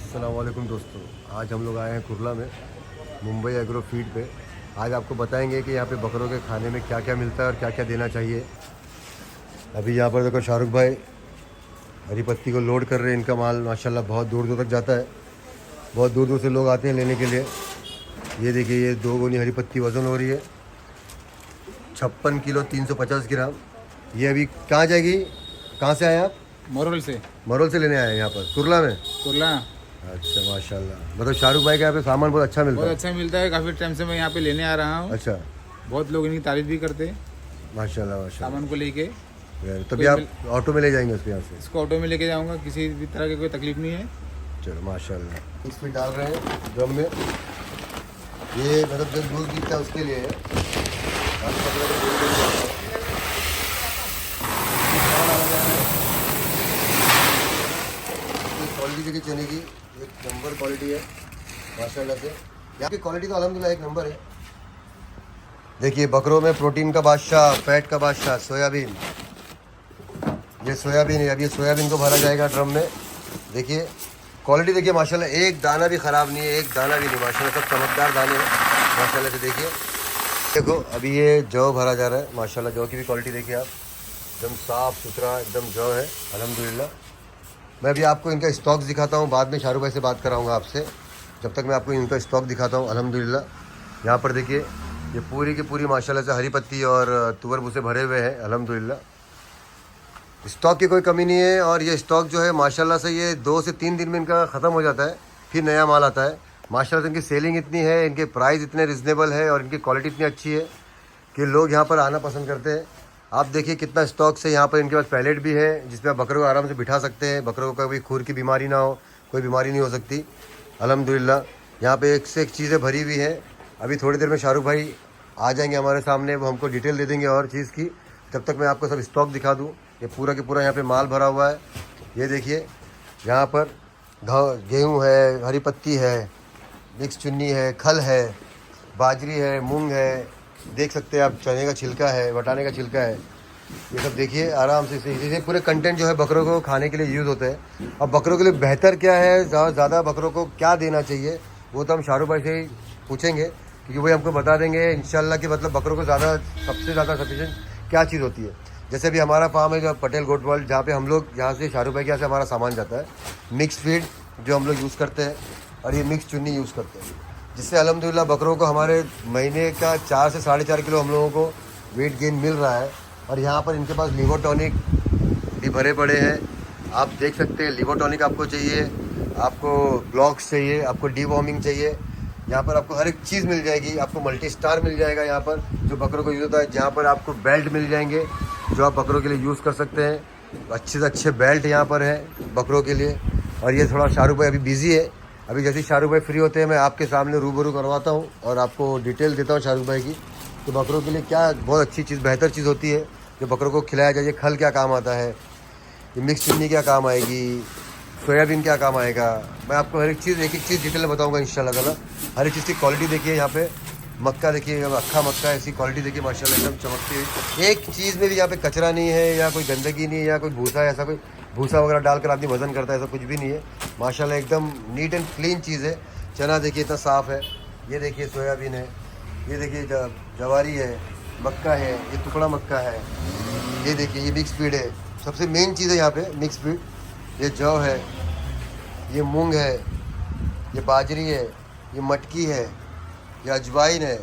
अस्सलामुअलैकुम दोस्तों, आज हम लोग आए हैं कुरला में मुंबई एग्रो फीड पे। आज आपको बताएंगे कि यहाँ पे बकरों के खाने में क्या क्या मिलता है और क्या क्या देना चाहिए। अभी यहाँ पर देखो शाहरुख भाई हरी पत्ती को लोड कर रहे हैं। इनका माल माशाल्लाह बहुत दूर दूर तक जाता है, बहुत दूर दूर से लोग आते हैं लेने के लिए। ये देखिए, ये 2 गोनी हरी पत्ती वज़न हो रही है 56 किलो 350 ग्राम। ये अभी कहाँ जाएगी? कहाँ से आए आप? मोरल से। मरोल से लेने आए हैं यहाँ पर कुरला में। कुरला अच्छा माशाल्लाह, मतलब शाहरुख भाई के यहाँ पे सामान बहुत अच्छा मिलता बहुत है। अच्छा मिलता है। काफ़ी टाइम से मैं यहाँ पे लेने आ रहा हूँ। अच्छा बहुत लोग इनकी तारीफ भी करते हैं माशाल्लाह माशाल्लाह। सामान को लेके। तभी आप ऑटो में ले जाएंगे उसके यहाँ से? इसको ऑटो में लेके जाऊँगा, किसी भी तरह की कोई तकलीफ नहीं है। चलो माशाल्लाह। इसमें डाल रहे हैं ड्रम में। ये मतलब जो दूध गिरता है उसके लिए है। क्वालिटी देखिए चने की, एक नंबर क्वालिटी है माशाल्लाह से। यहाँ की क्वालिटी तो अल्हम्दुलिल्लाह एक नंबर है। देखिए बकरों में प्रोटीन का बादशाह, फैट का बादशाह सोयाबीन। ये सोयाबीन है। अब ये सोयाबीन को भरा जाएगा ड्रम में। देखिए क्वालिटी देखिए माशाल्लाह, एक दाना भी ख़राब नहीं है, एक दाना भी नहीं माशाल्लाह, सब चमकदार दाने हैं माशाल्लाह से। देखिए देखो अभी ये जौ भरा जा रहा है माशाल्लाह। जौ की भी क्वालिटी देखिए आप, एकदम साफ़ सुथरा एकदम जौ है अल्हम्दुलिल्लाह। मैं अभी आपको इनका स्टॉक दिखाता हूँ, बाद में शाहरुख भाई से बात कराऊँगा आपसे। जब तक मैं आपको इनका स्टॉक दिखाता हूँ अल्हम्दुलिल्लाह। यहाँ पर देखिए ये पूरी की पूरी माशाल्लाह से हरी पत्ती और तुअर भूसे भरे हुए हैं अल्हम्दुलिल्लाह। स्टॉक की कोई कमी नहीं है। और ये स्टॉक जो है माशाल्लाह से ये 2 से 3 दिन में इनका ख़त्म हो जाता है, फिर नया माल आता है माशाल्लाह से। इनकी सेलिंग इतनी है, इनके प्राइस इतने रिजनेबल है और इनकी क्वालिटी इतनी अच्छी है कि लोग यहाँ पर आना पसंद करते हैं। आप देखिए कितना स्टॉक से यहाँ पर इनके पास पैलेट भी है जिसमें आप बकरों को आराम से बिठा सकते हैं। बकरों को कभी खूर की बीमारी ना हो, कोई बीमारी नहीं हो सकती अल्हम्दुलिल्लाह। यहाँ पे एक से एक चीज़ें भरी हुई हैं। अभी थोड़ी देर में शाहरुख भाई आ जाएंगे हमारे सामने, वो हमको डिटेल दे देंगे और चीज़ की। तब तक मैं आपको सब स्टॉक दिखा दूँ। ये पूरा के पूरा यहाँ पे माल भरा हुआ है। ये देखिए यहाँ पर गेहूँ है, हरी पत्ती है, मिक्स चुन्नी है, खल है, बाजरी है, मूंग है, देख सकते हैं आप, चने का छिलका है, वटाने का छिलका है। ये सब देखिए आराम से इसे पूरे कंटेंट जो है बकरों को खाने के लिए यूज़ होते हैं। अब बकरों के लिए बेहतर क्या है, ज़्यादा बकरों को क्या देना चाहिए, वो तो हम शाहरुख भाई से ही पूछेंगे क्योंकि वही हमको बता देंगे इंशाल्लाह कि मतलब बकरों को ज़्यादा सबसे ज़्यादा सफिशिएंट क्या चीज़ होती है। जैसे अभी हमारा फार्म है जो पटेल गोट वर्ल्ड, जहाँ पे हम लोग यहाँ से शाहरुख भाई के यहाँ से हमारा सामान जाता है। मिक्स फीड जो हम लोग यूज़ करते हैं और ये मिक्स चुन्नी यूज़ करते हैं, जिससे अल्हम्दुलिल्लाह बकरों को हमारे महीने का 4 से 4.5 किलो हम लोगों को वेट गेन मिल रहा है। और यहाँ पर इनके पास लिवर टॉनिक भी भरे पड़े हैं, आप देख सकते हैं। लिवर टॉनिक आपको चाहिए, आपको ब्लॉक्स चाहिए, आपको डीवॉर्मिंग चाहिए, यहाँ पर आपको हर एक चीज़ मिल जाएगी। आपको मल्टी स्टार मिल जाएगा यहाँ पर जो बकरों को यूज़ होता है। जहाँ पर आपको बेल्ट मिल जाएंगे जो आप बकरों के लिए यूज़ कर सकते हैं। अच्छे से अच्छे बेल्ट यहाँ पर हैं बकरों के लिए। और ये थोड़ा शाहरुख भाई अभी बिज़ी है, अभी जैसे शाहरुख भाई फ्री होते हैं मैं आपके सामने रूबरू करवाता हूँ और आपको डिटेल देता हूँ शाहरुख भाई की कि बकरों के लिए क्या बहुत अच्छी चीज़, बेहतर चीज़ होती है जो बकरों को खिलाया जाए। खल क्या काम आता है, ये मिक्स चुन्नी क्या काम आएगी, सोयाबीन क्या काम आएगा, मैं आपको हर एक चीज़ एक चीज़ डिटेल में बताऊँगा इंशाल्लाह ताला। हर एक चीज़ की क्वालिटी देखिए यहाँ पे। मक्का देखिए, अक्खा मक्का ऐसी क्वालिटी देखिए माशाल्लाह एकदम चमकती हुई। एक चीज़ में भी यहाँ पे कचरा नहीं है या कोई गंदगी नहीं है या कोई भूसा, ऐसा कोई भूसा वगैरह डालकर आदमी वज़न करता है, ऐसा कुछ भी नहीं है माशाल्लाह। एकदम नीट एंड क्लीन चीज़ है। चना देखिए इतना साफ़ है। ये देखिए सोयाबीन है, ये देखिए जवारी है, मक्का है, ये टुकड़ा मक्का है, ये देखिए ये मिक्स फीड है। सबसे मेन चीज़ है यहाँ पे मिक्स फीड। ये जौ है, ये मूंग है, ये बाजरी है, ये मटकी है, ये अजवाइन है,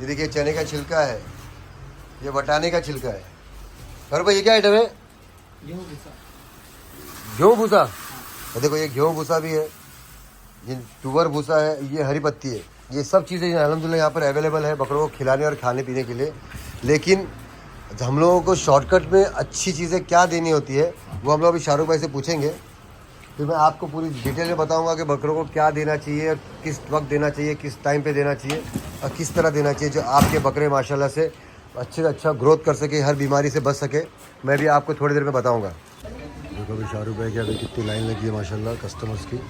ये देखिए चने का छिलका है, ये वटाने का छिलका है। और भाई ये क्या आइटम है? गेहूँ भूसा। और देखो ये गेहूँ भूसा भी है, ये तुअर भूसा है, ये हरी पत्ती है। ये सब चीज़ें अल्हम्दुलिल्लाह यहाँ पर अवेलेबल है बकरों को खिलाने और खाने पीने के लिए। लेकिन हम लोगों को शॉर्टकट में अच्छी चीज़ें क्या देनी होती है वो हम लोग अभी शाहरुख भाई से पूछेंगे। फिर मैं आपको पूरी डिटेल में बताऊंगा कि बकरों को क्या देना चाहिए, किस वक्त देना चाहिए, किस टाइम पे देना चाहिए और किस तरह देना चाहिए जो आपके बकरे माशाल्लाह से अच्छे से अच्छा ग्रोथ कर सके, हर बीमारी से बच सके। मैं भी आपको थोड़ी देर में बताऊंगा। देखो अभी शाहरुख भाई की अभी कितनी लाइन लगी है माशाल्लाह कस्टमर्स की।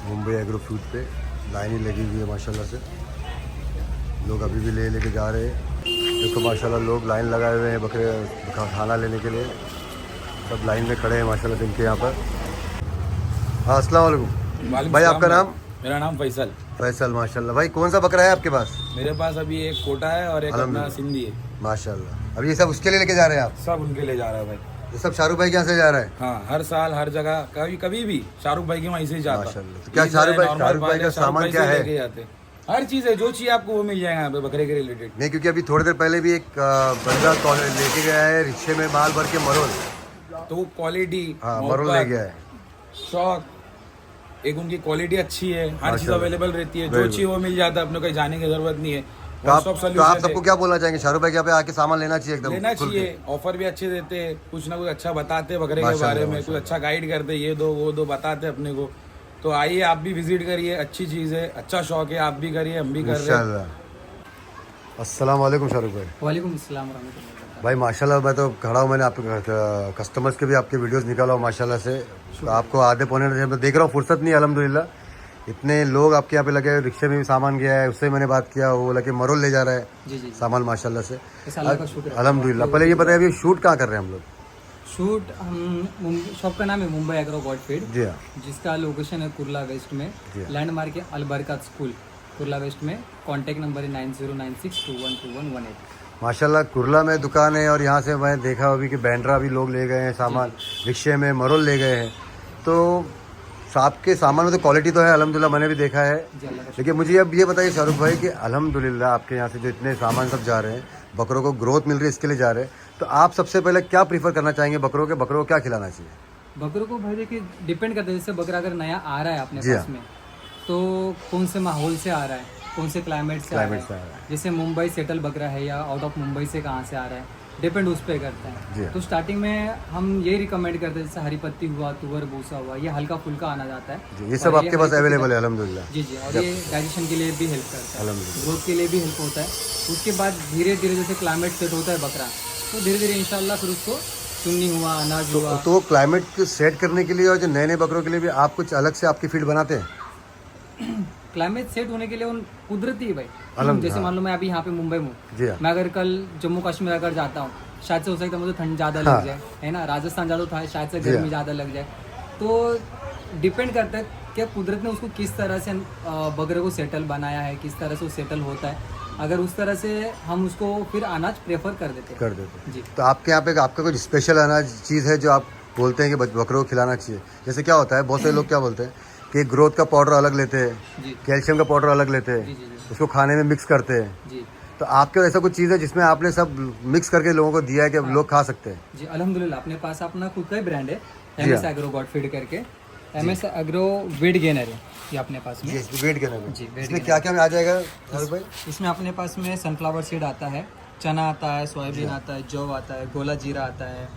मुंबई एग्रो फूड पे लाइन ही लगी हुई है माशाल्लाह से। लोग अभी भी लेके जा रहे हैं। देखो माशाल्लाह लोग लाइन लगाए हुए हैं बकरे खाना लेने के लिए। सब लाइन में खड़े हैं माशाल्लाह से इनके यहाँ पर। हाँ अस्सलाम वालेकुम वालेकुम भाई, सलाम आपका नाम? मेरा नाम फैसल। फैसल, माशाल्लाह। भाई कौन सा बकरा है आपके पास? मेरे पास अभी एक कोटा है और एक अपना अल्हम्दुलिल्लाह। सिंधी है। माशाल्लाह। अब ये सब उसके लिए लेके जा रहे हैं आप? सब उनके लिए जा रहा है भाई। ये सब शाहरुख भाई के यहाँ से जा रहा है? हाँ, हर साल हर जगह कभी कभी भी शाहरुख भाई के वहीं से ही जाता। माशाल्लाह। तो क्या ईद शाहरुख है, भाई नॉर्मल बात का है, शाहरुख सामान भाई क्या से है? लेके जाते। हर चीज़ है, जो चाहिए आपको वो मिल जाएगा यहाँ पे बकरे के रिलेटेड। नहीं, क्योंकि अभी थोड़ी देर पहले भी एक बंदा लेके गया है रिक्शे में माल भर के मरोल। तो वो क्वालिटी, हाँ, मरोल ले गया है। शौक, एक उनकी क्वालिटी अच्छी है, हर चीज़ माशाल्लाह। अवेलेबल रहती है, जो बिल्कुल। चाहिए वो मिल जाता है, अपने को कहीं जाने की जरूरत नहीं है। तो आप One-stop तो आप solution सबको है। क्या बोलना चाहेंगे? शाहरुख भाई के यहाँ पे आके सामान लेना चाहिए एकदम लेना खुल के। चाहिए, ऑफर भी अच्छे देते हैं, कुछ ना कुछ अच्छा बताते हैं बकरे के माशाल्लाह, बारे में, कुछ माशाल्लाह। अच्छा गाइड करते हैं, ये दो वो दो बताते हैं अपने को। तो आइए आप भी विजिट करिए, अच्छी चीज़ है, अच्छा शौक है, आप भी करिए, हम भी कर रहे हैं। इंशाल्लाह। अस्सलाम वालेकुम शाहरुख भाई। वालेकुम अस्सलाम रहमतुल्लाह। भाई माशाल्लाह, मैं तो खड़ा हूँ, मैंने आपके कस्टमर्स के भी आपके वीडियोस निकाला हूँ माशाल्लाह से। तो आपको आधे पौने घंटे से मैं देख रहा हूँ, फुर्सत नहीं है अल्हम्दुलिल्लाह। इतने लोग आपके यहाँ पे लगे हैं, रिक्शे में भी सामान गया है, उससे मैंने बात किया, वो बोला कि मरोल ले जा रहा है जी जी सामान माशाल्लाह से। इस अल्लाह का शुक्र है। अल्हम्दुलिल्लाह। पहले ये बताइए अभी शूट कहाँ कर रहे हैं हम लोग? शूट हम शॉप का नाम है मुंबई एग्रो गॉडफीड, जी हाँ। जिसका लोकेशन है कुर्ला वेस्ट में। जी। लैंडमार्क है अलबरकत स्कूल, कुर्ला वेस्ट में। कॉन्टैक्ट नंबर है 9096212118। माशाल्लाह कुर्ला में दुकान है, और यहाँ से मैं देखा अभी कि बैंड्रा भी लोग ले गए हैं सामान, रिक्शे में मरोल ले गए हैं। तो आपके सामान में तो क्वालिटी तो है अल्हम्दुलिल्लाह, मैंने भी देखा है। जी अल्लाह का लेकिन मुझे अब ये बताइए शाहरुख भाई कि अल्हम्दुलिल्लाह आपके यहाँ से जो इतने सामान सब जा रहे हैं, बकरों को ग्रोथ मिल रही है, इसके लिए जा रहे हैं, तो आप सबसे पहले क्या प्रीफर करना चाहेंगे? बकरों को क्या खिलाना चाहिए? बकरों को भाई देखिए डिपेंड करता है, जैसे बकरा अगर नया आ रहा है अपने जी पास में, तो कौन से माहौल से आ रहा है, कौन से क्लाइमेट से आ क्लाइमेट से आ रहा रहा है। जैसे मुंबई सेटल बकरा है या आउट ऑफ मुंबई से कहाँ से आ रहा है, डिपेंड उस पर करता जी। है। तो स्टार्टिंग में हम ये रिकमेंड करते हैं, जैसे हरी पत्ती हुआ, तुअर भूसा हुआ, ये हल्का फुल्का आना जाता है जी, ये सब और आपके पास हरी अवेलेबल है अल्हम्दुलिल्लाह। जी जी, और ये डाइजेशन के लिए भी हेल्प करता है, अल्हम्दुलिल्लाह। ग्रोथ के लिए भी हेल्प होता है। उसके बाद धीरे धीरे जैसे क्लाइमेट सेट होता है बकरा, तो धीरे धीरे इंशाल्लाह फिर उसको चुन्नी हुआ, अनाज हुआ। तो क्लाइमेट सेट करने के लिए और जो नए नए बकरों के लिए भी आप कुछ अलग से आपकी फीड बनाते हैं? क्लाइमेट सेट होने के लिए उन कुदरती है भाई। अलहम्दुलिल्लाह। जैसे मान लो मैं अभी यहाँ पे मुंबई में हूँ, जी हाँ। मैं अगर कल जम्मू कश्मीर अगर जाता हूँ, शायद से हो सकता है मुझे ठंड ज़्यादा हाँ। लग जाए, है ना। राजस्थान जाता था, शायद से जी गर्मी हाँ। ज़्यादा लग जाए। तो डिपेंड करता है कि कुदरत ने उसको किस तरह से बकरे को सेटल बनाया है, किस तरह से वो सेटल होता है। अगर उस तरह से हम उसको फिर अनाज प्रेफर कर देते हैं। कर देते हैं। जी तो आपके यहाँ पे आपका कुछ स्पेशल अनाज चीज़ है जो आप बोलते हैं कि बकरों को खिलाना चाहिए? जैसे क्या होता है, बहुत से लोग क्या बोलते हैं कि ग्रोथ का पाउडर अलग लेते हैं, जी कैल्शियम का पाउडर अलग लेते जी हैं, जी जी उसको खाने में मिक्स करते हैं। जी तो आपके ऐसा कुछ चीज़ है जिसमें आपने सब मिक्स करके लोगों को दिया है कि अब लोग खा सकते हैं? जी अल्हम्दुलिल्लाह, अपने पास अपना खुद का ही ब्रांड है, जी MS हाँ। एग्रो गॉडफीड करके। MS एग्रो वेट गेनर है ये अपने पास में। वेट के नाम जी, weight इसमें क्या क्या आ जाएगा शाहरुख भाई? इसमें अपने पास में सनफ्लावर सीड आता है, चना आता है, सोयाबीन आता है, जौ आता है, गोला जीरा आता है,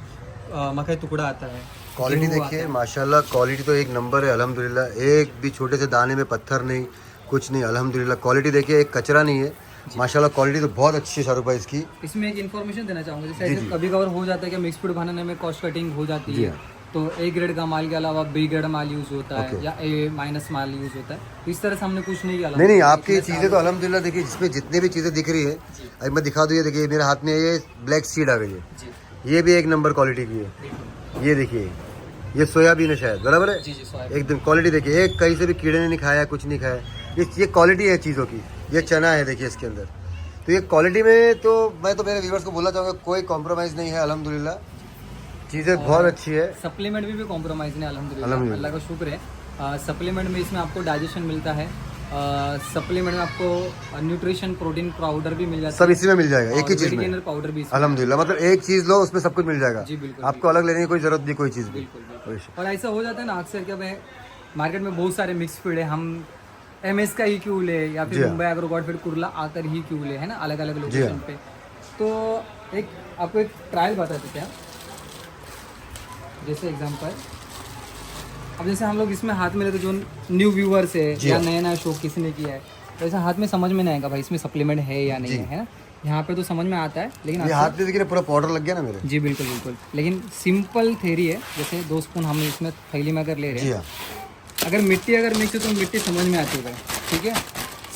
मकई टुकड़ा आता है। क्वालिटी गेहूं देखिए आता है। माशाल्लाह, क्वालिटी तो एक नंबर है अल्हम्दुलिल्लाह। एक भी छोटे से दाने में पत्थर नहीं, कुछ नहीं अल्हम्दुलिल्लाह। क्वालिटी देखिए, एक कचरा नहीं है माशाल्लाह। क्वालिटी तो बहुत अच्छी है शाहरुख भाई इसकी। इसमें एक इन्फॉर्मेशन देना चाहूँगा, जैसे जी, ऐसे जी। कभी कभार हो जाता है कि मिक्स फूड बनाने में कॉस्ट कटिंग हो जाती जी है, हाँ। तो A ग्रेड का माल के अलावा B ग्रेड माल यूज़ होता है ओके। या A- माल यूज़ होता है। तो इस तरह से हमने कुछ नहीं किया। नहीं आपकी चीज़ें तो अल्हम्दुलिल्लाह देखिए, जिसमें जितनी भी चीज़ें दिख रही है, अभी मैं दिखा दूँ, ये देखिए मेरे हाथ में ये ब्लैक सीड आ गई है, जी ये भी एक नंबर क्वालिटी की है। बिल्कुल। ये देखिए, ये सोयाबीन है शायद, बराबर है? जी जी सोयाबीन। एकदम क्वालिटी देखिए, एक कहीं से भी कीड़े ने नहीं खाया, कुछ नहीं खाया। ये क्वालिटी है चीज़ों की। ये चना है देखिए इसके अंदर। तो ये क्वालिटी में तो मैं तो मेरे व्यूवर्स को बोलना चाहूँगा, कोई कॉम्प्रोमाइज़ नहीं है अल्हम्दुलिल्लाह। चीज़ें बहुत अच्छी है। सप्लीमेंट भी कॉम्प्रोमाइज़ नहीं अल्हम्दुलिल्लाह, अल्हम्दुलिल्लाह। अल्लाह का शुक्र है। सप्लीमेंट में इसमें आपको डाइजेशन मिलता है, सप्लीमेंट में आपको न्यूट्रिशन प्रोटीन पाउडर भी मिल जाता सब है, इसी में मिल जाएगा, एक ही और चीज़ में गेनर पाउडर भी इसमें। अल्हम्दुलिल्लाह। मतलब एक चीज़ लो, उसमें सब कुछ मिल जाएगा। जी बिल्कुल आपको अलग लेने की कोई ज़रूरत नहीं, कोई चीज़ भी। बिल्कुल बिल्कुल। और ऐसा हो जाता है ना अक्सर, क्या भाई मार्केट में बहुत सारे मिक्स फीड है, हम MS का ही क्यों ले, या जी फिर हाँ। मुंबई एग्रो गॉडफीड कुर्ला आकर ही क्यों ले, है ना, अलग अलग जी लोकेशन हाँ। पे। तो एक आपको एक ट्रायल बता देते हैं। जैसे एग्जांपल, अब जैसे हम लोग इसमें हाथ में लेते, जो न्यू व्यूअर्स है जी या हाँ। नया नया शो किसी ने किया है, तो ऐसा हाथ में समझ में नहीं आएगा भाई इसमें सप्लीमेंट है या नहीं है ना। यहाँ पे तो समझ में आता है, लेकिन ये हाथ में देखिए पूरा पाउडर लग गया ना मेरे। जी बिल्कुल बिल्कुल। लेकिन सिंपल थेरी है, जैसे 2 स्पून हम इसमें थैली में अगर ले रहे जी हैं, हाँ। अगर मिट्टी अगर मिक्स है तो मिट्टी समझ में आती है भाई, ठीक है।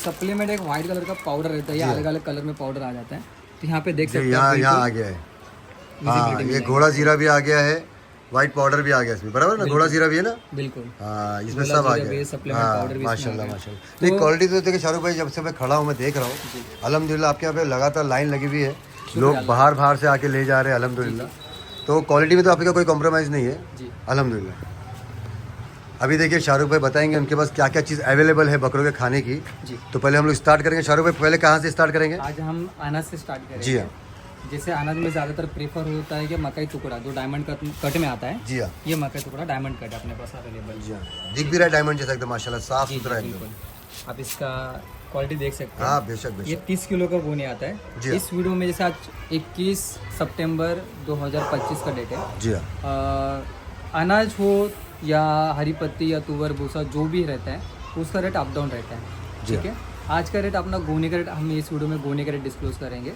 सप्लीमेंट एक वाइट कलर का पाउडर रहता है, या अलग अलग कलर में पाउडर आ जाता है। तो यहाँ पे देख सकते हैं यहाँ बिल्कुल आ गया है। हाँ, visibility मिल ये जाएगी। घोड़ा जीरा भी आ गया है, व्हाइट पाउडर भी आ गया इसमें, बराबर ना, घोड़ा जीरा भी है ना। बिल्कुल। हाँ इसमें घोड़ा सब आ जीरा गया। भी, supplement हाँ powder भी इसमें माशाल्लाह आ गया। माशाल्लाह। नहीं क्वालिटी तो देखिए शाहरुख भाई, जब से मैं खड़ा हूँ मैं देख रहा हूँ अल्हम्दुलिल्लाह आपके यहाँ पे लगातार लाइन लगी हुई है, लोग बाहर से आके ले जा रहे हैं अल्हम्दुलिल्लाह। तो क्वालिटी में तो आपका कोई कॉम्प्रोमाइज़ नहीं है जी। अल्हम्दुलिल्लाह। अभी देखिए शाहरुख भाई बताएंगे उनके पास क्या क्या चीज़ अवेलेबल है बकरों के खाने की। जी। तो पहले हम लोग स्टार्ट करेंगे शाहरुख भाई, पहले कहाँ से स्टार्ट करेंगे? आज हम अनाज से स्टार्ट करेंगे। जी हाँ जैसे अनाज में ज़्यादातर प्रेफर होता है कि मकई टुकड़ा, जो डायमंड कट में आता है। जी हाँ ये मकई टुकड़ा डायमंड कट अपने पास अवेलेबल। जी हाँ, दिख भी रहा है डायमंड जैसा एकदम माशाल्लाह, साफ सुथरा है एकदम। बिल्कुल। आप इसका क्वालिटी देख सकते हैं। हाँ बेशक ये बेशक। 30 किलो का गोनी आता जी है। इस वीडियो में जैसे आज 21 सितंबर 2025 का डेट है। जी हाँ अनाज हो या हरी पत्ती या तुवर भूसा जो भी रहता है उसका रेट अप डाउन रहता है। जी ठीक है। आज का रेट अपना गोनी का रेट हम इस वीडियो में गोनी का रेट डिस्क्लोज करेंगे।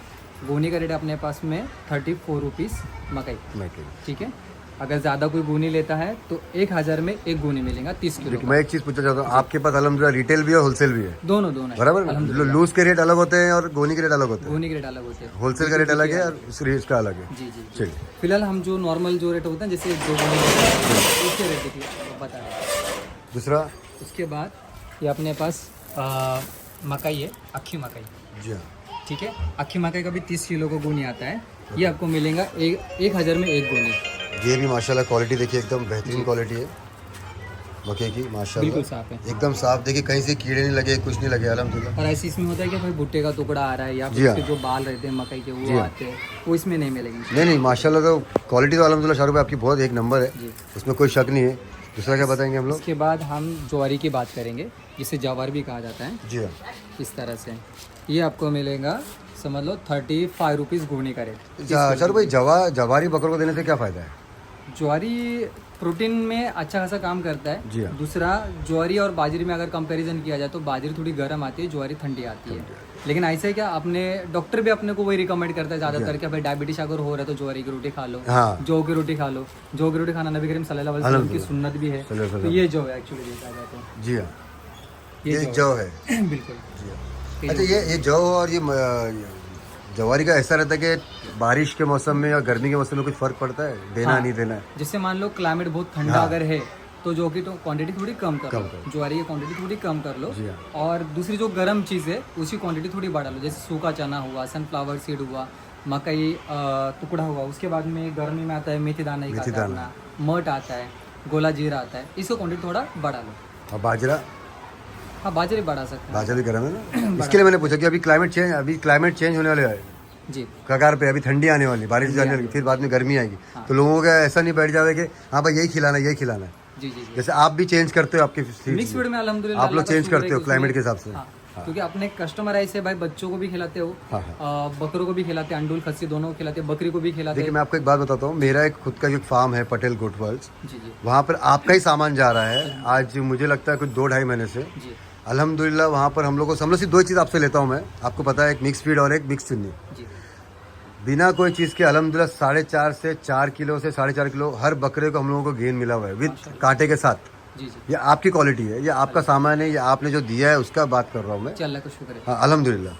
गोनी का रेट अपने पास में 34 रुपीज़ मकई। ठीक है। अगर ज़्यादा कोई गोनी लेता है तो 1000 में एक गोनी मिलेगा 30 किलो का। मैं एक चीज़ पूछना चाहता हूँ, आपके पास अल्हम्दुलिल्लाह रिटेल भी है होलसेल भी है? दोनों है। बराबर। लूज के रेट अलग होते हैं और गोनी के रेट अलग होते हैं। गोनी के रेट अलग होते हैं। होलसेल का रेट अलग है और उस रेट का अलग है। जी जी। चलिए फिलहाल हम जो नॉर्मल जो रेट होता है जैसे जो गोनी उसके रेट देखिए बता रहे हैं। दूसरा उसके बाद ये अपने पास मकई है, अक्खी मकई। जी हाँ ठीक है। अक्खी मकई का भी 30 किलो का गोनी आता है। ये आपको मिलेगा 1000 में एक गोनी। ये भी माशाल्लाह क्वालिटी देखिए एकदम बेहतरीन क्वालिटी है मकई की माशाल्लाह, बिल्कुल साफ है। एकदम साफ। देखिए कहीं से कीड़े नहीं लगे, कुछ नहीं लगे अल्हम्दुलिल्लाह। और ऐसे इसमें होता है कि भाई भुट्टे का टुकड़ा आ रहा है या जी फिर हाँ। उसके जो बाल रहते हैं मकई के वो आते हैं, वो इसमें नहीं मिलेंगे। नहीं माशाल्लाह, तो क्वालिटी तो अल्हम्दुलिल्लाह शाहरुख भाई आपकी बहुत एक नंबर है, जी। उसमें कोई शक नहीं है। दूसरा क्या बताएंगे हम लोग? उसके बाद हम ज्वारी की बात करेंगे, जिसे जवार भी कहा जाता है। जी हाँ इस तरह से ये आपको मिलेगा, समझ लो 35 रुपीज़ गोनी का रेट। शाहरुख भाई जवारी बकरों को देने से क्या फ़ायदा है? ज्वारी प्रोटीन में अच्छा खासा काम करता है। जी हाँ। दूसरा ज्वारी और बाजरी में अगर कंपैरिजन किया जाए तो बाजरी थोड़ी गर्म आती है, ज्वारी ठंडी आती है। लेकिन ऐसा है क्या, अपने डॉक्टर भी अपने को वही रिकमेंड करता है ज़्यादातर कि भाई डायबिटीज अगर हो रहा है तो ज्वारी की रोटी खा लो, हाँ। जौ की रोटी खा लो। जौ की रोटी खाना नबी करीम सल्लल्लाहु अलैहि वसल्लम की सुन्नत भी है। तो ये जौ है एक्चुअली देखा जाए तो। जी हाँ ये जौ है। बिल्कुल। जी हाँ। अच्छा ये जौ और ये जवारी का ऐसा रहता है कि बारिश के मौसम में या गर्मी के मौसम में कुछ फर्क पड़ता है, देना नहीं देना है? जैसे मान लो क्लाइमेट बहुत ठंडा अगर है तो जौ की तो क्वांटिटी थोड़ी कम कर लो, ज्वारी की क्वांटिटी थोड़ी कम कर लो। जी हाँ। और दूसरी जो गर्म चीज़ है उसकी क्वांटिटी थोड़ी बढ़ा लो, जैसे सूखा चना हुआ, सनफ्लावर सीड हुआ, मकई टुकड़ा हुआ। उसके बाद में गर्मी में आता है मेथी दाना, मट आता है, गोला जीरा आता है, इसको क्वांटिटी थोड़ा बढ़ा लो। और बाजरा? हाँ बाजरे बढ़ा सकते हैं। बाजरा भी गर्म है ना, इसके लिए मैंने पूछा कि अभी क्लाइमेट चेंज होने वाले है जी। कगार पे, अभी ठंडी आने वाली, बारिश आने वाली, फिर बाद में गर्मी आएगी। तो लोगों का ऐसा नहीं बैठ जावे कि हाँ भाई यही खिलाना है। जी जी। जैसे आप भी चेंज करते हो आपके मिक्स फीड में अल्हम्दुलिल्लाह आप लोग चेंज करते हो क्लाइमेट के हिसाब से। क्योंकि अपने कस्टमर ऐसे भाई बच्चों को भी खिलाते हो, बकरों को भी खिलाते हैं, अंडूल खस्सी दोनों को खिलाते हैं, बकरी को भी खिलाते हैं। देखिए मैं आपको एक बात बताता हूँ, मेरा एक खुद का जो फार्म है पटेल गोट वर्ल्ड्स, जी जी वहाँ पर आपका ही सामान जा रहा है आज, मुझे लगता है कुछ 2-2.5 महीने से। जी अल्हम्दुलिल्लाह वहाँ पर हम लोग सिर्फ 2 चीज़ आपसे लेता हूँ मैं, आपको पता है, एक मिक्स फीड और एक मिक्स चुन्नी। जी। बिना कोई चीज़ के अल्हम्दुलिल्लाह 4.5 से 4 किलो से 4.5 किलो हर बकरे को हम लोगों को गेन मिला हुआ है विद कांटे के साथ। जी जी। ये आपकी क्वालिटी है, ये आपका सामान है, ये आपने जो दिया है उसका बात कर रहा हूँ मैं। अल्लाह का शुक्र है। हाँ अल्हम्दुलिल्लाह।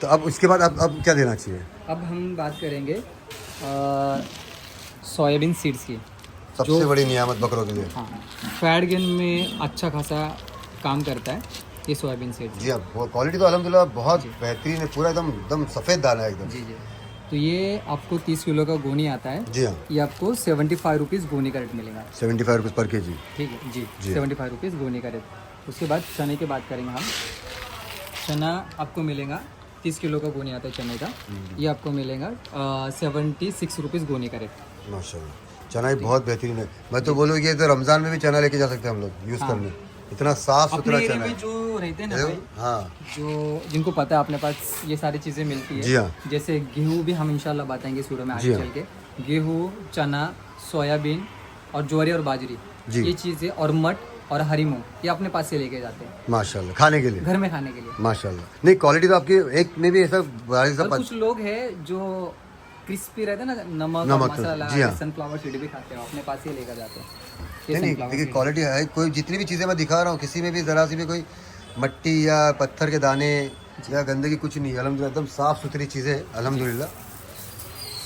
तो अब उसके बाद अब क्या देना चाहिए? अब हम बात करेंगे सोयाबीन सीड्स की। सबसे बड़ी नियामत बकरों के लिए। हाँ, फैट गेन में अच्छा खासा काम करता है ये सोयाबीन सीड्स। जी हाँ, क्वालिटी तो अल्हम्दुलिल्लाह बहुत बेहतरीन है, पूरा एकदम सफ़ेद दाना है एकदम। जी जी। तो ये आपको 30 किलो का गोनी आता है। जी हाँ। ये आपको 75 रुपीज़ गोनी का रेट मिलेगा। 75 रुपीज़ पर केजी। ठीक है जी। 75 रुपीज़ गोनी का रेट। उसके बाद चने की बात करेंगे हम। चना आपको मिलेगा 30 किलो का गोनी आता है चने का, ये आपको मिलेगा 76 रुपीज़ गोनी का रेट। माशाल्लाह चना ही बहुत बेहतरीन है। मैं तो बोलूँ कि तो रमज़ान में भी चना लेके जा सकते हैं हम लोग यूज़ करने, इतना साफ सुथरा अपने चना एरिया है। में जो रहते हैं ना भाई, हाँ जो जिनको पता है अपने पास ये सारी चीज़ें मिलती है। जी हाँ। जैसे गेहूँ भी हम इंशाल्लाह बताएंगे इस वीडियो में जी आगे हाँ। चल के। गेहूँ, चना, सोयाबीन और ज्वारी और बाजरी, जी। ये चीज़ें, और मट और हरी मूंग, ये अपने पास से लेके जाते हैं माशाल्लाह खाने के लिए, घर में खाने के लिए। माशाल्लाह। नहीं क्वालिटी तो आपकी एक में भी ऐसा और कुछ लोग हैं जो क्रिस्पी रहते हैं ना, नमक और मसाला, जी हाँ। सनफ्लावर सीड भी खाते हैं, अपने पास ही लेकर जाते हैं। ये नहीं sunflower देखिए seed। क्वालिटी है, कोई जितनी भी चीज़ें मैं दिखा रहा हूँ किसी में भी ज़रा सी भी कोई मट्टी या पत्थर के दाने या गंदगी कुछ नहीं है, अल्हम्दुलिल्लाह एकदम साफ़ सुथरी चीज़ें है अल्हम्दुलिल्लाह।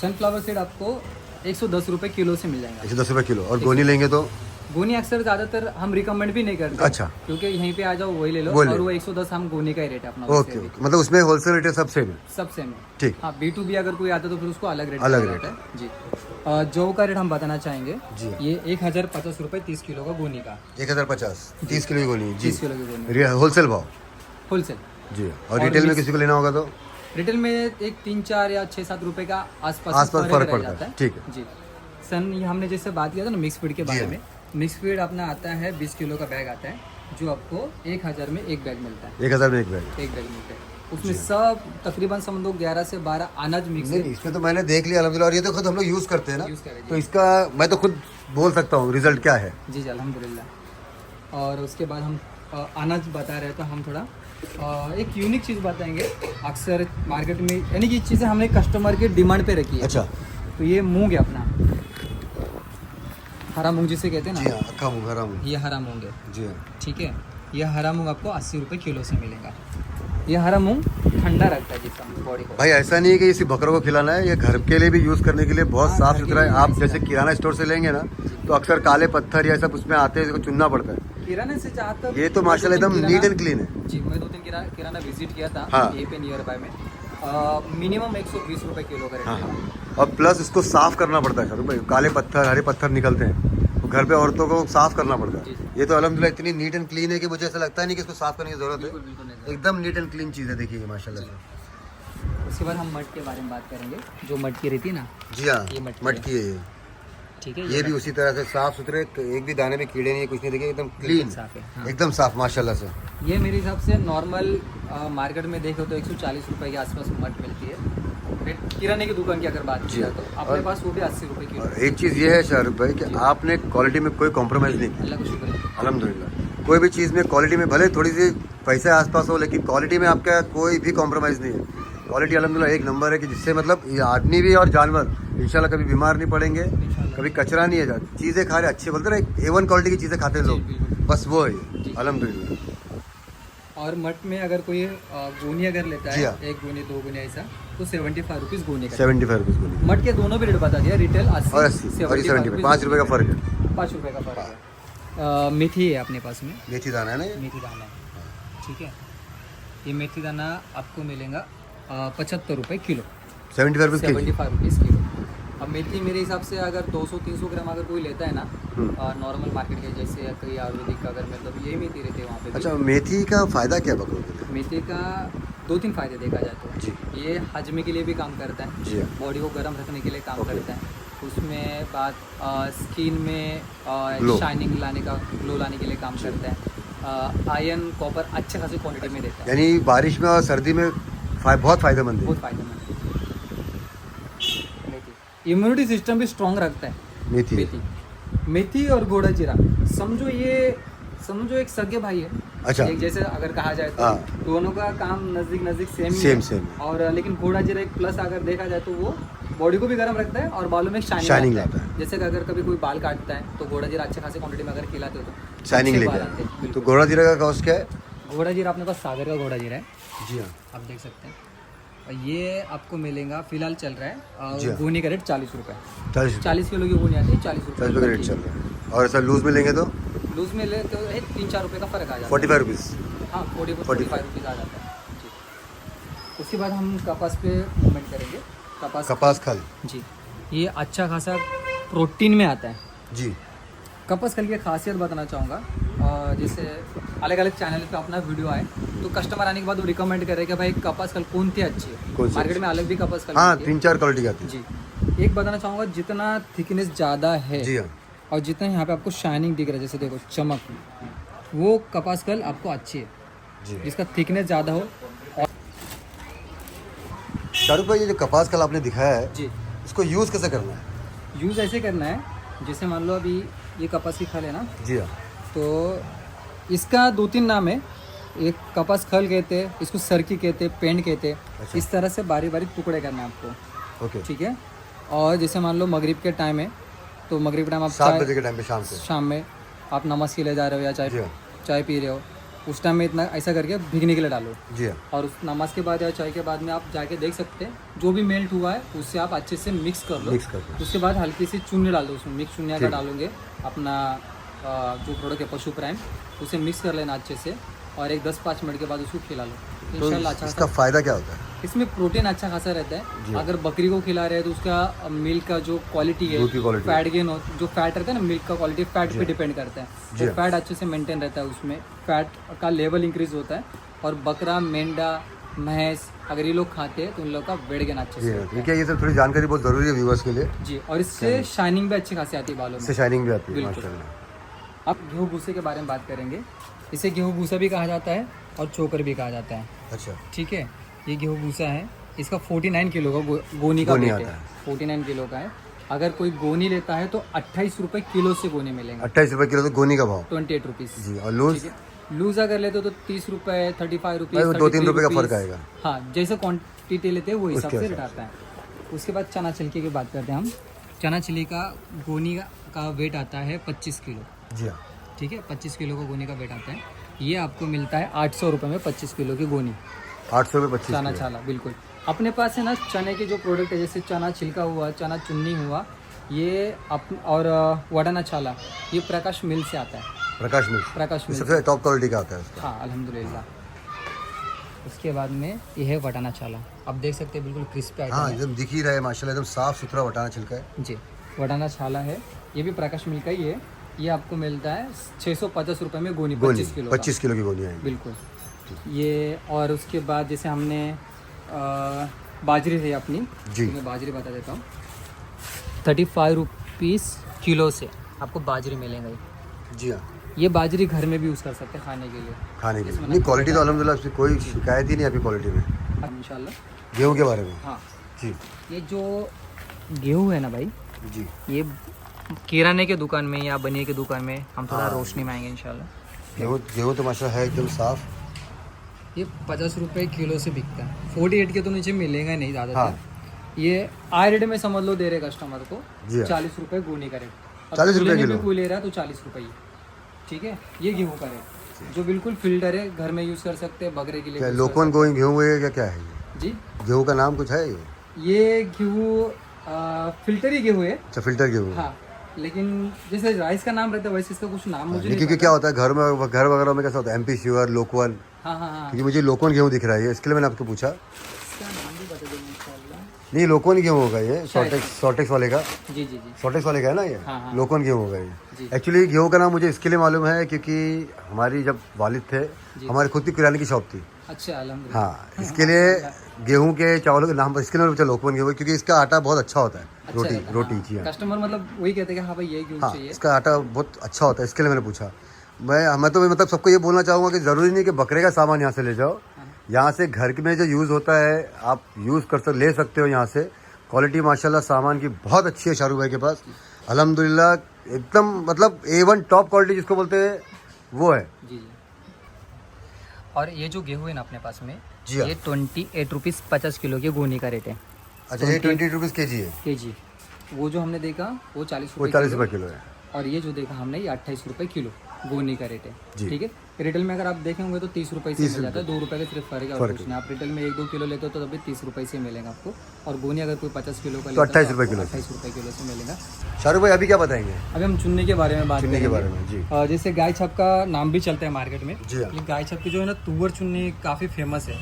सनफ्लावर सीड आपको 110 रुपये किलो से मिल जाएगा। 110 रुपये किलो। और गोनी लेंगे तो? गोनी अक्सर ज़्यादातर हम रिकमेंड भी नहीं करते। अच्छा। क्योंकि यहीं पे आ जाओ वही ले लो, वो ले और वो 110 हम गोनी का ही रेट है अपना। ओके ओके, मतलब उसमें होलसेल रेट है सब सेम है? सब सेम है। ठीक। हाँ, B2B अगर कोई आता है तो फिर उसको अलग रेट अलग रहता है जी। जौ का रेट हम बताना चाहेंगे जी। ये 1050 रुपये 30 किलो का गोनी का। 1050 30 किलो की गोनी जी। 30 किलो की गोनी होलसेल भाव होलसेल जी। और रिटेल में किसी को लेना होगा तो? रिटेल में एक 3-4 या 6-7 रुपए का आसपास फर्क रह पड़ता जाता है। ठीक है जी। सन ये हमने जैसे बात किया था ना मिक्स फीड के बारे में, मिक्स फीड अपना आता है 20 किलो का बैग आता है, जो आपको 1000 में एक बैग मिलता है। 1000 में एक बैग? एक बैग मिलता है, उसमें सब तकरीबन समझो 11 से 12 अनाज मिक्स है। नहीं, इसमें तो मैंने देख लिया अल्हम्दुलिल्लाह, और ये तो खुद हम लोग यूज़ करते हैं ना, यूज़ करें तो इसका मैं तो खुद बोल सकता हूँ रिजल्ट क्या है। जी जी अल्हम्दुलिल्लाह। और उसके बाद हम अनाज बता रहे तो हम थोड़ा एक यूनिक चीज़ बताएंगे। अक्सर मार्केट में यानी कि चीज़ें हमने कस्टमर के डिमांड पे रखी है। अच्छा। तो ये मूंग है अपना, हरा मूंग जिसे कहते हैं जी ना, हाँ, अक्खा मूंग, हरा मूंग। ये हरा मूंग है। जी हाँ। ठीक है, ये हरा मूंग आपको 80 रुपये किलो से मिलेगा। ये हरा मूंग ठंडा रखता है जिसका बॉडी को। भाई ऐसा नहीं है कि इसी बकरों को खिलाना है, ये घर के लिए भी यूज़ करने के लिए बहुत हाँ, साफ घर के सुथरा है। लिए आप nice जैसे है। किराना स्टोर से लेंगे ना तो अक्सर काले पत्थर या सब उसमें आते हैं, इसको चुनना पड़ता है। किराने से जहाँ तक ये तो माशाल्लाह एकदम नीट एंड क्लीन है जी। मैं 2-3 किराना विजिट किया था हाँ। यहीं पे नियर बाय में। मिनिमम 120 रुपये किलो का रेट हाँ है। हाँ। और प्लस इसको साफ करना पड़ता है सर भाई, काले पत्थर हरे पत्थर निकलते हैं, तो घर पे औरतों को साफ करना पड़ता है। ये तो अल्हम्दुलिल्लाह इतनी नीट एंड क्लीन है कि मुझे ऐसा लगता है नहीं कि इसको साफ करने की जरूरत बिल्कुल बिल्कुल नहीं। है। एकदम नीट एंड क्लीन चीज़ है, देखिए माशाल्लाह से। उसके बाद हम मट के बारे में बात करेंगे। जो मटकी रहती है ना, जी हाँ, ये मटकी मटकी है ये। ठीक है, ये भी उसी तरह से साफ सुथरे, एक भी दाने में कीड़े नहीं है, कुछ नहीं, देखिए एकदम क्लीन, साफ है। हाँ। एकदम साफ माशाल्लाह से। ये मेरे हिसाब से नॉर्मल मार्केट में देखो तो 140 रुपये के आसपास मट मिलती है। फिर किराने की दुकान की अगर बात की जाए तो अपने पास वो भी 80 रुपये किलो। और एक चीज़ ये है शाहरुख भाई कि आपने क्वालिटी में कोई कॉम्प्रोमाइज़ नहीं किया, अल्लाह का शुक्र है। अल्हम्दुलिल्लाह। कोई भी चीज़ में क्वालिटी में भले थोड़ी सी पैसे आसपास हो, लेकिन क्वालिटी में आपका कोई भी कॉम्प्रोमाइज़ नहीं है। क्वालिटी अल्हम्दुलिल्लाह एक नंबर है कि जिससे मतलब ये आदमी भी और जानवर इंशाल्लाह कभी बीमार नहीं पड़ेंगे, कभी कचरा नहीं है जाता। चीज़ें खा रहे अच्छे बोलते ना, A1 क्वालिटी की चीज़ें खाते हैं लोग, बस वो है ये, अल्हम्दुलिल्लाह। और मट में अगर कोई गोनी अगर लेता जी है, हाँ। 1 गोनी 2 गोनी ऐसा, तो 75 रुपीज़ गोनी का। 75 रुपीज़ गोली मट के दोनों भी रेट बता दिया, रिटेल 80 और 80 और 75, 5 रुपये का फ़र्क है। 5 रुपये का फर्क है। मेथी है अपने पास में, मेथी दाना है ना ये? मेथी दाना है। ठीक है, ये मेथी दाना आपको मिलेगा 75 रुपये किलो, 75 रुपीज़ के जी। 75 रुपीज़ किलो। अब मेथी मेरे हिसाब से अगर 200-300 ग्राम अगर कोई लेता है ना, नॉर्मल मार्केट के जैसे या कोई आयुर्वेदिक का अगर मतलब यही मेथी रहती है वहाँ पे भी। अच्छा, मेथी का फ़ायदा क्या है बकरों के लिए? मेथी का 2-3 फायदे देखा जाए तो जी। ये हजमे के लिए भी काम करता है, जी हाँ। बॉडी को गर्म रखने के लिए काम ओके। करता है। उसमें बात स्किन में Glow। शाइनिंग लाने का, ग्लो लाने के लिए काम करता है। आयरन कॉपर अच्छे खासी क्वांटिटी में देता है, यानी बारिश में और सर्दी में बहुत फ़ायदेमंद है बहुत फायदेमंद है। मेथी इम्यूनिटी सिस्टम भी स्ट्रॉन्ग रखता है। मेथी। मेथी मेथी और घोड़ा जीरा समझो एक सगे भाई है। अच्छा। एक जैसे अगर कहा जाए तो हाँ। दोनों का काम नजदीक सेम ही सेम है। सेम। और लेकिन घोड़ा जीरा एक प्लस अगर देखा जाए तो वो बॉडी को भी गर्म रखता है और बालों में शाइनिंग शाइनिंग लाता लाता है। जैसे कि अगर कभी कोई बाल काटता है तो घोड़ा जीरा अच्छे खासे क्वांटिटी में अगर खिलाते हो तो शाइनिंग अच्छे लेके बाल आते हैं। आए। तो बिल्कुल। घोड़ा जीरा का कॉस्ट क्या है? घोड़ा जीरा अपने पास सागर का घोड़ा जीरा है, जी हाँ। आप देख सकते हैं। और ये आपको मिलेगा, फिलहाल चल रहा है जी हाँ। गोनी का रेट 40 रुपये। 40 रुपये 40 किलो की गोनी आती है, 40 रुपये 40 रुपये का रेट चल रहा है। और ऐसा लूज में लेंगे तो लूज में ले तो 3-4 रुपये का फ़र्क आ जाता है। 45 रुपीज़। हाँ, 45 रुपीज़ आ जाता है जी। उसके बाद हम कपास पे मूवमेंट करेंगे। कपास खल जी, ये अच्छा खासा प्रोटीन में आता है। जी। कपास खल की खासियत बताना चाहूँगा। जैसे अलग अलग चैनल पे अपना वीडियो आए तो कस्टमर आने के बाद वो रिकमेंड करे कि भाई कपास खल कौन सी अच्छी कौन है। सी मार्केट में अलग भी कपास खल हाँ, मिलती है। 3-4 क्वालिटी की आती है। जी, एक बताना चाहूँगा, जितना थिकनेस ज़्यादा है जी हाँ। और जितना यहाँ पे आपको शाइनिंग दिख रहा है, जैसे देखो चमक, वो कपास खल आपको अच्छी है जी। जिसका थिकनेस ज़्यादा हो। और शाहरुख भाई, ये जो कपास खल आपने दिखाया है, जी, इसको यूज़ कैसे करना है? यूज़ ऐसे करना है, जैसे मान लो अभी ये कपास की खल है ना, जी हाँ। तो इसका 2-3 नाम है। एक कपास खल कहते हैं, इसको सरकी कहते हैं, पेंट कहते हैं। अच्छा। इस तरह से बारी बारी टुकड़े करना है आपको, ओके। ठीक है। और जैसे मान लो मगरिब के टाइम है, तो मगरिब टाइम आप 7 बजे के टाइम पे शाम से। शाम में आप नमाज के लिए जा रहे हो या जी हाँ। चाय पी रहे हो, उस टाइम में इतना ऐसा करके भीगने के लिए डालो। जी हाँ, और उस नमाज के बाद या चाय के बाद में आप जाके देख सकते हैं जो भी मेल्ट हुआ है उससे आप अच्छे से मिक्स कर लो। मिक्स कर दो। उसके बाद हल्की सी चुन्नी डाल दो उसमें, मिक्स चुनिया का डालोगे अपना जो प्रोडक्ट है पशु प्राइम, उसे मिक्स कर लेना अच्छे से और एक 10-5 मिनट के बाद उसको खिला लो। तो इंशाल्लाह अच्छा इसका फ़ायदा क्या होता है? इसमें प्रोटीन अच्छा खासा रहता है। अगर बकरी को खिला रहे हैं तो उसका मिल्क का जो क्वालिटी है, दूध की क्वालिटी, फैट गेन हो, जो फैट रहता है ना मिल्क का क्वालिटी फैट पे डिपेंड करता है। जी तो फैट अच्छे से मेंटेन रहता है, उसमें फैट का लेवल इंक्रीज होता है। और बकरा, मेंढा, भैंस अगर ये लोग खाते हैं तो उन लोग का वेट गेन अच्छे जी से हाँ, होता ठीक है, ये सब थोड़ी जानकारी बहुत ज़रूरी है व्यूवर्स के लिए। है जी। और इससे शाइनिंग भी अच्छी खासी आती है बालों में। इससे शाइनिंग भी आती है बिल्कुल। माशाल्लाह। अब गेहूँ भूसे के बारे में बात करेंगे। इसे गेहूँ भूसा भी कहा जाता है और चोकर भी कहा जाता है। अच्छा, ठीक है, ये गेहूँ भूसा है, इसका 49 किलो का गोनी का वेट आता है। है। 49 किलो का है। अगर कोई गोनी लेता है तो 28 रुपये किलो से गोनी मिलेंगे। 28 रुपये किलो तो गोनी का भाव 28 रुपीज़। जी। और लूज लूज अगर लेते हो तो 30 रुपये, 35 रुपीज़, 2-3 रुपये का फर्क आएगा। हाँ, जैसे क्वांटिटी लेते हैं वो हिसाब से हिसाब रेट आता है। उसके बाद चना छिलके की बात करते हैं हम। चना छिली का गोनी का वेट आता है 25 किलो। जी हाँ, ठीक है, 25 किलो का गोनी का वेट आता है। ये आपको मिलता है 800 रुपये में 25 किलो की गोनी 800 रुपये 25 चना छाला। बिल्कुल। अपने पास है ना चने के जो प्रोडक्ट है, जैसे चना छिलका हुआ, चना चुन्नी हुआ, ये और वटाना छाला, ये प्रकाश मिल से आता है। प्रकाश मिल्क प्रकाश मिल, सबसे टॉप क्वालिटी का आता है उसका। हाँ अल्हम्दुलिल्लाह। उसके बाद में ये है वटाना छाला, आप देख सकते हैं बिल्कुल क्रिस्पी आइटम हाँ, है। एकदम दिख ही रहा है माशाल्लाह, एकदम साफ सुथरा वटाना छिलका है। जी, वटाना छाला है, ये भी प्रकाश मिल का ही है। ये आपको मिलता है 650 रुपये में गोनी 25 किलो का। 25 किलो की गोनी आएगी। बिल्कुल। ये और उसके बाद जैसे हमने बाजरी है अपनी, जी। तो मैं बाजरी बता देता हूँ। 35 रुपीज़ किलो से आपको बाजरी मिलेंगे। जी हाँ, ये बाजरी घर में भी यूज़ कर सकते हैं खाने के लिए खाने के लिए। नहीं, क्वालिटी तो अल्हम्दुलिल्लाह उसकी कोई शिकायत ही नहीं आपकी क्वालिटी में। इंशाल्लाह। गेहूँ के बारे में हाँ, जी ये जो गेहूँ है ना भाई, जी, ये किराने के दुकान में या बनिए के दुकान में हम थोड़ा रोशनी में आएंगे इंशाल्लाह। गेहूँ तो माशाल्लाह है एकदम साफ। ये 50 रुपये किलो से बिकता है, 48 के तो नीचे मिलेगा नहीं ज़्यादातर। हाँ। ये आई रेट में समझ लो दे रहे कस्टमर को जी हाँ। 40 रुपये गोनी का रेट। 40 रुपये किलो। कोई ले रहा है तो 40 रुपये ही। ठीक है, ये गेहूँ का रेट जो बिल्कुल फिल्टर है, घर में यूज़ कर सकते हैं, बकरे के लिए क्या use लोकवन गोइंग गेहूँ है या क्या है ये? कर- जी, गेहूँ का नाम कुछ है ये? ये गेहूँ फिल्टर ही गेहूँ है। अच्छा, फिल्टर गेहूँ है। हाँ, लेकिन जैसे राइस का नाम रहता है वैसे इसका कुछ नाम मुझे नहीं, नहीं क्योंकि पता। क्या होता है घर वगैरह में कैसा होता है, MP श्योर, लोकवन, हाँ हाँ हाँ, क्योंकि मुझे लोकवन गेहूँ दिख रहा है, इसके लिए मैंने आपको पूछा। इसका नाम भी बता देंगे इंशाल्लाह। नहीं, लोकवन गेहूँ होगा ये, सॉर्टेक्स वाले का। जी जी जी। सॉर्टेक्स वाले का है ना ये? हाँ, हाँ। लोकवन गेहूँ होगा ये। जी। एक्चुअली गेहूँ का नाम मुझे इसके लिए मालूम है क्योंकि हमारी जब वालिद थे, हमारी खुद की किराने की शॉप थी। अच्छा, अल्हम्दुलिल्लाह। हाँ, इसके लिए गेहूं के चावलों के नाम इसके लिए पूछा लोकवन गेहूं, क्योंकि इसका आटा बहुत अच्छा होता है। रोटी जी हाँ। कस्टमर मतलब वही कहते हैं कि हाँ भाई ये गेहूँ हाँ, चाहिए। इसका आटा बहुत अच्छा होता है, इसके लिए मैंने पूछा। मैं तो मतलब सबको ये बोलना चाहूँगा कि ज़रूरी नहीं कि बकरे का सामान यहाँ से ले जाओ, यहाँ से घर में जो यूज़ होता है आप यूज़ कर ले सकते हो यहाँ से। क्वालिटी माशाल्लाह सामान की बहुत अच्छी है शाहरुख भाई के पास, अल्हम्दुलिल्लाह। एकदम मतलब A1 टॉप क्वालिटी जिसको बोलते हैं वो है। जी जी। और ये जो गेहूँ है ना अपने पास में, जी हाँ। ये 28 रुपीज़ 50 किलो के गोनी का रेट है। अच्छा, ये 20 रुपीज़ kg है, केजी। वो जो हमने देखा वो 40 वो रुपये 40 रुपये किलो है। और ये जो देखा हमने ये 28 रुपये किलो गोनी का रेट है। जी। ठीक है, रिटेल में अगर आप देखेंगे तो 30 रुपये से मिल जाता है, 2 रुपये का सिर्फ फर्क है। और कुछ नहीं, आप रिटेल में 1-2 किलो लेते हो तो तभी 30 रुपये से मिलेगा आपको। और गोनी अगर कोई 50 किलो का तो 28 रुपये किलो 28 रुपये किलो से मिलेगा। शाहरुख भाई अभी क्या बताएंगे अभी हम चुन्नी के बारे में बात चुन्नी के करेंगे। बारे में? जी जैसे गाय छाप का नाम भी चलता है मार्केट में। जी हाँ। ये गाय छाप की जो है ना तुअर चुन्नी काफ़ी फेमस है।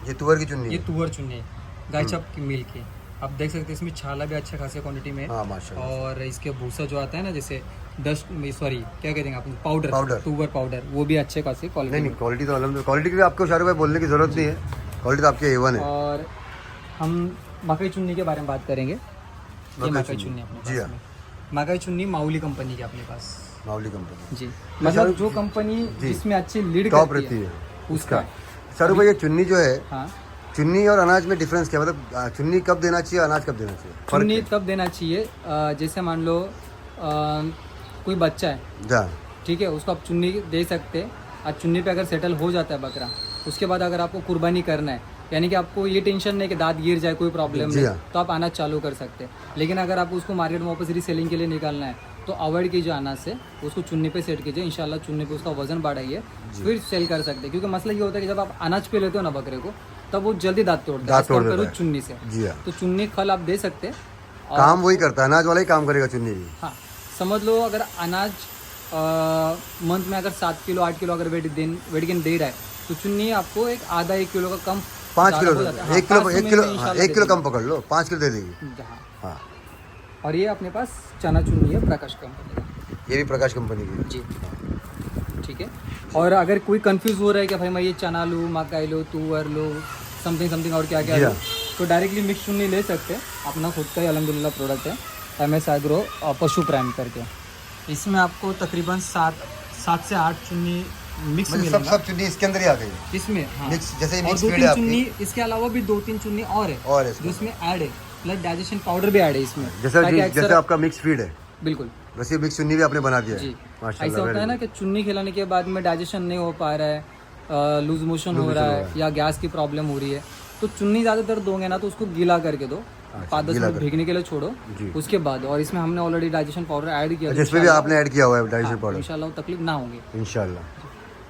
ये तुअर की चुन्नी ये है। तुअर चुन्नी है गाय छाप की मिल की। आप देख सकते हैं इसमें छाला भी अच्छा खासी क्वांटिटी में है। हाँ माशाल्लाह। और इसके भूसा जो आता है ना, जैसे डस्ट सॉरी क्या कहते हैं आप, पाउडर पाउडर। तुअर पाउडर, वो भी अच्छे खासी क्वालिटी नहीं में। नहीं, क्वालिटी तो अलहमदुलिल्लाह, क्वालिटी के लिए आपको शाहरुख भाई बोलने की जरूरत नहीं है, क्वालिटी तो आपकी A1 है। और हम मकई चुन्नी के बारे में बात करेंगे। ये मकई चुन्नी अपने जी पास हाँ। में। मकई चुन्नी माउली कंपनी की अपने पास। मावली कंपनी जी, मतलब जो कंपनी जिसमें अच्छी लीड टॉप करती रहती है उसका। शाहरुख भाई, ये चुन्नी जो है, हाँ, चुन्नी और अनाज में डिफरेंस क्या, मतलब चुन्नी कब देना चाहिए, अनाज कब देना चाहिए, फर्क चुन्नी तब देना चाहिए जैसे मान लो कोई बच्चा है, जा ठीक है, उसको आप चुन्नी दे सकते हैं। और चुन्नी पे अगर सेटल हो जाता है बकरा, उसके बाद अगर आपको कुर्बानी करना है, यानी कि आपको ये टेंशन नहीं कि दांत गिर जाए, कोई प्रॉब्लम जी नहीं, हाँ। तो आप अनाज चालू कर सकते हैं। लेकिन अगर आपको उसको मार्केट में वापस रीसेलिंग के लिए निकालना है तो अवॉइड कीजिए अनाज से, उसको चुन्नी पे सेट कीजिए, इंशाल्लाह चुन्नी पे उसका वजन बढ़ाइए, फिर सेल कर सकते हैं। क्योंकि मसला ये होता है कि जब आप अनाज पे लेते हो ना बकरे को, तब वो जल्दी दांत तोड़ता है, दांत तोड़ करो देता है। चुन्नी से। जी हाँ, तो चुन्नी खल आप दे सकते हैं। और काम वही करता है, अनाज वाला ही काम करेगा चुन्नी भी। हाँ, समझ लो अगर अनाज मंथ में अगर 7 किलो 8 किलो अगर वेट गेन दे रहा है, तो चुन्नी आपको एक आधा 1 किलो का कम 5 ज़्यादा किलो, हो जाता है। हाँ, 1 किलो, 5 1 में किलो, इंशाल्लाह 1 किलो दे कम पकड़ लो, 5 किलो दे देगी। देंगे। हाँ। हाँ, और ये अपने पास चना चुन्नी है प्रकाश कंपनी का। ये भी प्रकाश कंपनी की। जी, ठीक है। और अगर कोई कंफ्यूज हो रहा है कि भाई मैं ये चना लूँ, मकाई लो, तुअर लो, समथिंग समथिंग और क्या क्या जी लो, हाँ। तो डायरेक्टली मिक्स चुन्नी ले सकते हैं। अपना खुद का ही अल्हम्दुलिल्लाह प्रोडक्ट है, MS एग्रो पशु प्राइम करके। इसमें आपको तकरीबन 7 से 8 चुन्नी मिक्स मतलब मिलेगा सब चुन्नी इसके अंदर ही आ गई है। इसमें। हाँ। मिक्स, जैसे और मिक्स 2-3 फीड है चुन्नी आपकी, इसके अलावा भी 2-3 चुन्नी और है और जो इसमें इसमें ऐड है, प्लस डाइजेशन पाउडर भी ऐड है इसमें। जैसे ताकि जैसे अक्सर- आपका मिक्स फीड है, बिल्कुल वैसे मिक्स चुन्नी भी आपने बना दिया जी। है। ऐसा माशाल्लाह, होता है very ना good। कि चुन्नी खिलाने के बाद में डाइजेशन नहीं हो पा रहा है, लूज मोशन हो रहा है या गैस की प्रॉब्लम हो रही है, तो चुन्नी ज़्यादातर दोगे ना तो उसको गीला करके दो, 5-10 गीला मिनट भीगने के लिए छोड़ो, जी। उसके बाद। और इसमें हमने ऑलरेडी डाइजेशन पाउडर ऐड किया, जिसमें भी आपने ऐड किया हुआ है डाइजेशन पाउडर, इंशाल्लाह वो तकलीफ ना होगी। इंशाल्लाह।